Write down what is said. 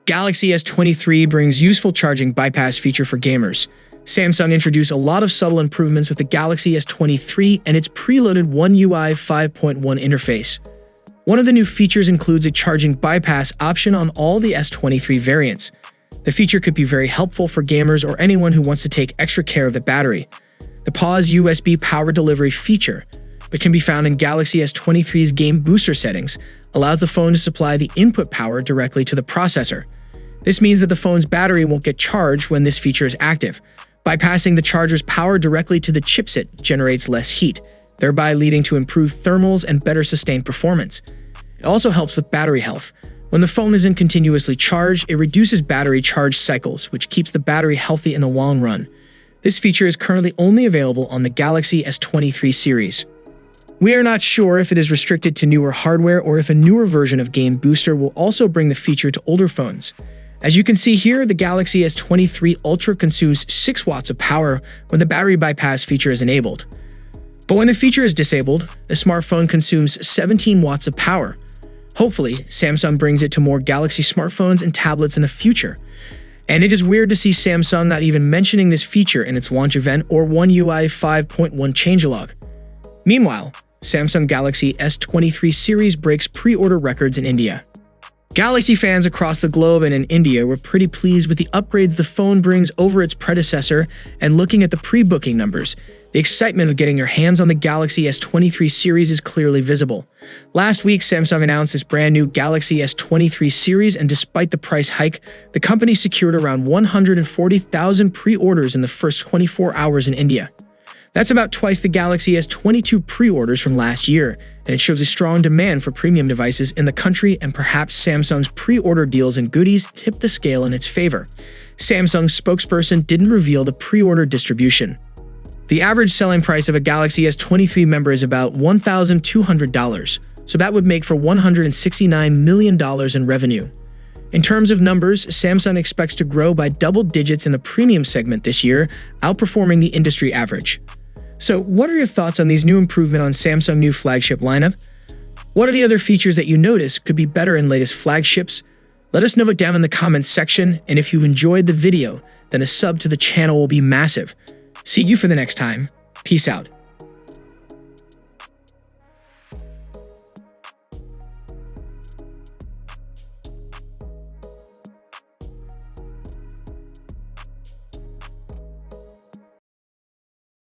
Galaxy S23 brings useful charging bypass feature for gamers. Samsung introduced a lot of subtle improvements with the Galaxy S23 and its preloaded One UI 5.1 interface. One of the new features includes a charging bypass option on all the S23 variants. The feature could be very helpful for gamers or anyone who wants to take extra care of the battery. The pause USB power delivery feature, which can be found in Galaxy S23's game booster settings, allows the phone to supply the input power directly to the processor. This means that the phone's battery won't get charged when this feature is active. Bypassing the charger's power directly to the chipset generates less heat, thereby leading to improved thermals and better sustained performance. It also helps with battery health. When the phone isn't continuously charged, it reduces battery charge cycles, which keeps the battery healthy in the long run. This feature is currently only available on the Galaxy S23 series. We are not sure if it is restricted to newer hardware or if a newer version of Game Booster will also bring the feature to older phones. As you can see here, the Galaxy S23 Ultra consumes 6 watts of power when the battery bypass feature is enabled. But when the feature is disabled, the smartphone consumes 17 watts of power. Hopefully, Samsung brings it to more Galaxy smartphones and tablets in the future. And it is weird to see Samsung not even mentioning this feature in its launch event or One UI 5.1 changelog. Meanwhile, Samsung Galaxy S23 series breaks pre-order records in India. Galaxy fans across the globe and in India were pretty pleased with the upgrades the phone brings over its predecessor, and looking at the pre-booking numbers, the excitement of getting your hands on the Galaxy S23 series is clearly visible. Last week, Samsung announced its brand new Galaxy S23 series, and despite the price hike, the company secured around 140,000 pre-orders in the first 24 hours in India. That's about twice the Galaxy S22 pre-orders from last year, and it shows a strong demand for premium devices in the country, and perhaps Samsung's pre-order deals and goodies tip the scale in its favor. Samsung's spokesperson didn't reveal the pre-order distribution. The average selling price of a Galaxy S23 member is about $1,200, so that would make for $169 million in revenue. In terms of numbers, Samsung expects to grow by double digits in the premium segment this year, outperforming the industry average. So, what are your thoughts on these new improvements on Samsung's new flagship lineup? What are the other features that you notice could be better in latest flagships? Let us know it down in the comments section, and if you enjoyed the video, then a sub to the channel will be massive. See you for the next time. Peace out.